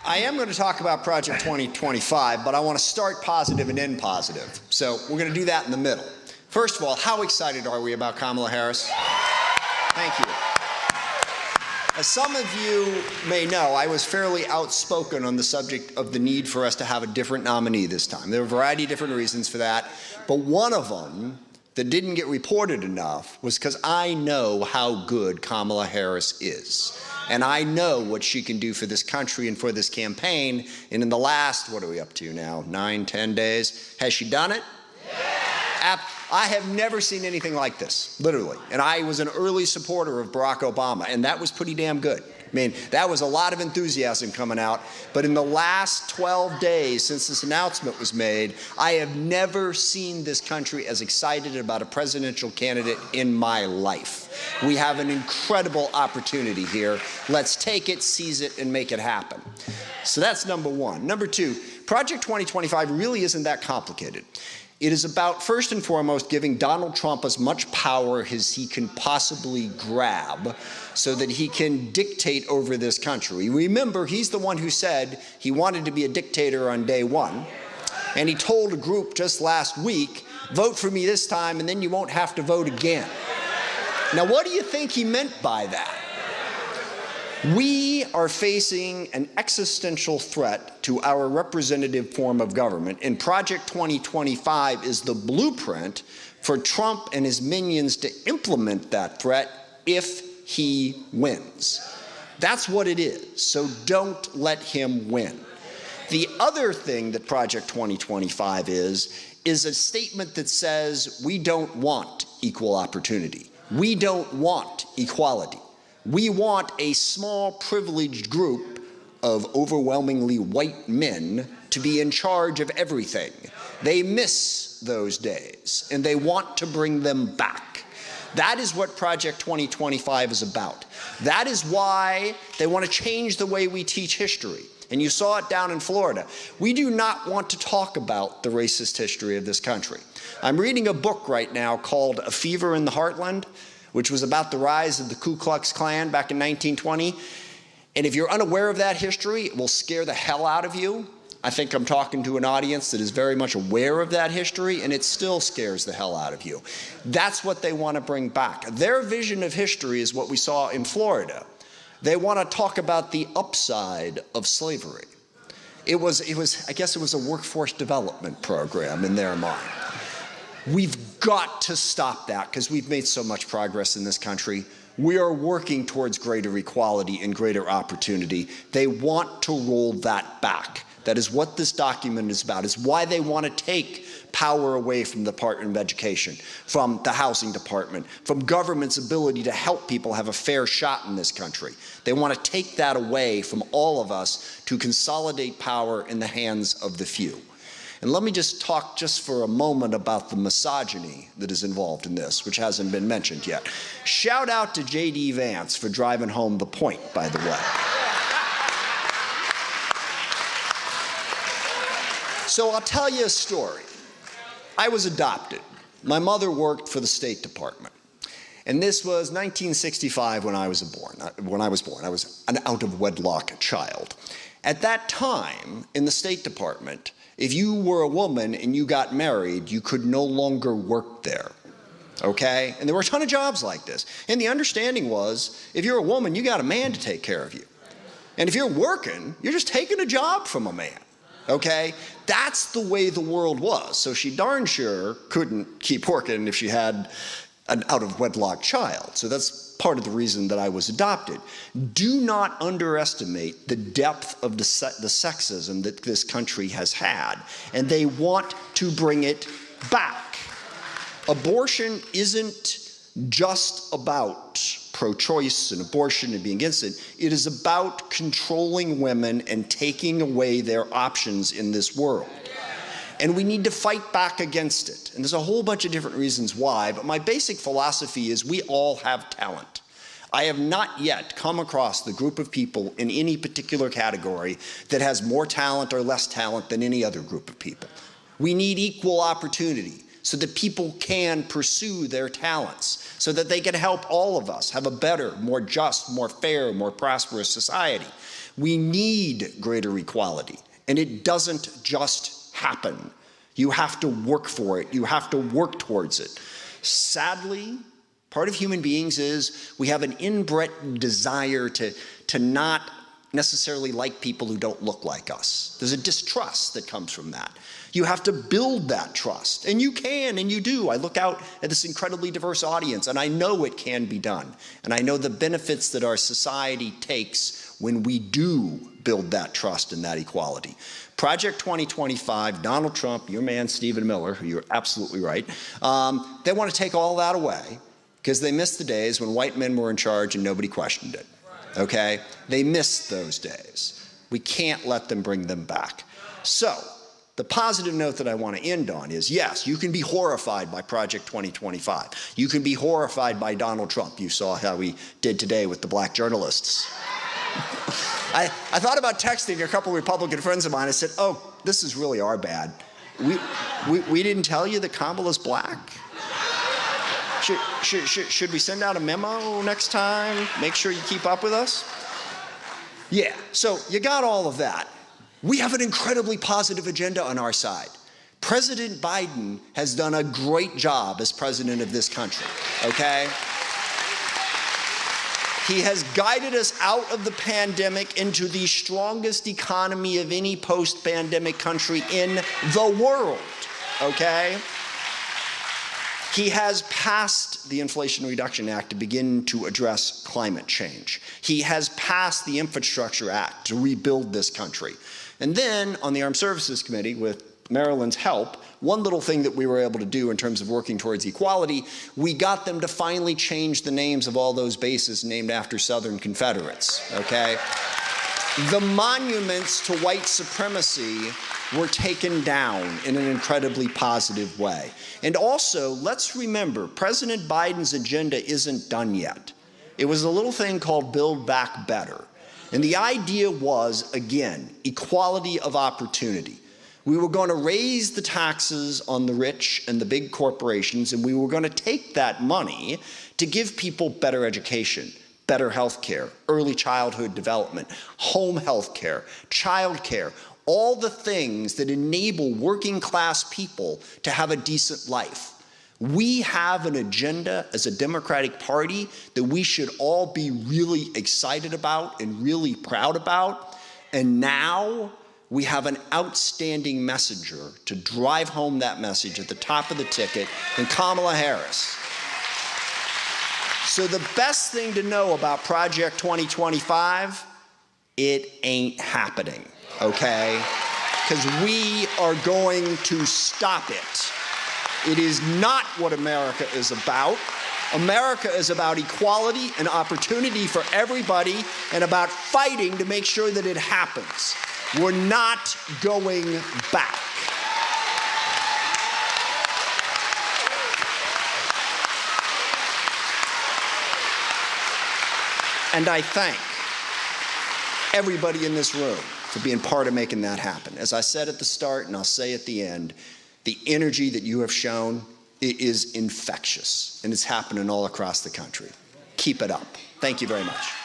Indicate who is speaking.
Speaker 1: I am going to talk about Project 2025, but I want to start positive and end positive. So we're going to do that in the middle. First of all, how excited are we about Kamala Harris? Thank you. As some of you may know, I was fairly outspoken on the subject of the need for us to have a different nominee this time. There were a variety of different reasons for that, but one of them that didn't get reported enough was because I know how good Kamala Harris is. And I know what she can do for this country and for this campaign. And in the last, what are we up to now, 9, 10 days? Has she done it? Yeah. I have never seen anything like this, literally. And I was an early supporter of Barack Obama, and that was pretty damn good. I mean, that was a lot of enthusiasm coming out. But in the last 12 days since this announcement was made, I have never seen this country as excited about a presidential candidate in my life. We have an incredible opportunity here. Let's take it, seize it, and make it happen. So that's number one. Number two, Project 2025 really isn't that complicated. It is about, first and foremost, giving Donald Trump as much power as he can possibly grab so that he can dictate over this country. Remember, he's the one who said he wanted to be a dictator on day one, and he told a group just last week, vote for me this time and then you won't have to vote again. Now, what do you think he meant by that? We are facing an existential threat to our representative form of government, and Project 2025 is the blueprint for Trump and his minions to implement that threat if he wins. That's what it is, so don't let him win. The other thing that Project 2025 is a statement that says we don't want equal opportunity. We don't want equality. We want a small, privileged group of overwhelmingly white men to be in charge of everything. They miss those days, and they want to bring them back. That is what Project 2025 is about. That is why they want to change the way we teach history. And you saw it down in Florida. We do not want to talk about the racist history of this country. I'm reading a book right now called A Fever in the Heartland, which was about the rise of the Ku Klux Klan back in 1920. And if you're unaware of that history, it will scare the hell out of you. I think I'm talking to an audience that is very much aware of that history, and it still scares the hell out of you. That's what they want to bring back. Their vision of history is what we saw in Florida. They want to talk about the upside of slavery. I guess it was a workforce development program in their mind. We've got to stop that because we've made so much progress in this country. We are working towards greater equality and greater opportunity. They want to roll that back. That is what this document is about. It's why they want to take power away from the Department of Education, from the Housing Department, from government's ability to help people have a fair shot in this country. They want to take that away from all of us to consolidate power in the hands of the few. And let me just talk just for a moment about the misogyny that is involved in this, which hasn't been mentioned yet. Shout out to J.D. Vance for driving home the point, by the way. So I'll tell you a story. I was adopted. My mother worked for the State Department. And this was 1965 when I was born. I was an out-of-wedlock child. At that time, in the State Department, if you were a woman and you got married, you could no longer work there, okay? And there were a ton of jobs like this. And the understanding was, if you're a woman, you got a man to take care of you. And if you're working, you're just taking a job from a man, okay? That's the way the world was. So she darn sure couldn't keep working if she had an out-of-wedlock child. So that's part of the reason that I was adopted. Do not underestimate the depth of the sexism that this country has had, and they want to bring it back. Abortion isn't just about pro-choice and abortion and being against it. It is about controlling women and taking away their options in this world. And we need to fight back against it. And there's a whole bunch of different reasons why, but my basic philosophy is we all have talent. I have not yet come across the group of people in any particular category that has more talent or less talent than any other group of people. We need equal opportunity. so that people can pursue their talents, so that they can help all of us have a better, more just, more fair, more prosperous society. We need greater equality, and it doesn't just happen. You have to work for it. You have to work towards it. Sadly, part of human beings is we have an inbred desire to not necessarily like people who don't look like us. There's a distrust that comes from that. You have to build that trust, and you can, and you do. I look out at this incredibly diverse audience, and I know it can be done. And I know the benefits that our society takes when we do build that trust and that equality. Project 2025, Donald Trump, your man Stephen Miller, who you're absolutely right, they want to take all that away because they missed the days when white men were in charge and nobody questioned it. Okay? They missed those days. We can't let them bring them back. So, the positive note that I want to end on is, yes, you can be horrified by Project 2025. You can be horrified by Donald Trump. You saw how he did today with the black journalists. I thought about texting a couple of Republican friends of mine. I said, oh, this is really our bad. We didn't tell you that Kamala's black? Should we send out a memo next time? Make sure you keep up with us? Yeah, so you got all of that. We have an incredibly positive agenda on our side. President Biden has done a great job as president of this country, okay? He has guided us out of the pandemic into the strongest economy of any post-pandemic country in the world, okay? He has passed the Inflation Reduction Act to begin to address climate change. He has passed the Infrastructure Act to rebuild this country. And then on the Armed Services Committee, with Maryland's help, one little thing that we were able to do in terms of working towards equality, we got them to finally change the names of all those bases named after Southern Confederates, okay? The monuments to white supremacy were taken down in an incredibly positive way. And also, let's remember, President Biden's agenda isn't done yet. It was a little thing called Build Back Better. And the idea was, again, equality of opportunity. We were going to raise the taxes on the rich and the big corporations, and we were going to take that money to give people better education, better health care, early childhood development, home health care, child care, all the things that enable working class people to have a decent life. We have an agenda as a Democratic Party that we should all be really excited about and really proud about. And now we have an outstanding messenger to drive home that message at the top of the ticket in Kamala Harris. So the best thing to know about Project 2025, it ain't happening, okay? Because we are going to stop it. It is not what America is about. America is about equality and opportunity for everybody and about fighting to make sure that it happens. We're not going back. And I thank everybody in this room for being part of making that happen. As I said at the start and I'll say at the end, the energy that you have shown is infectious, and it's happening all across the country. Keep it up. Thank you very much.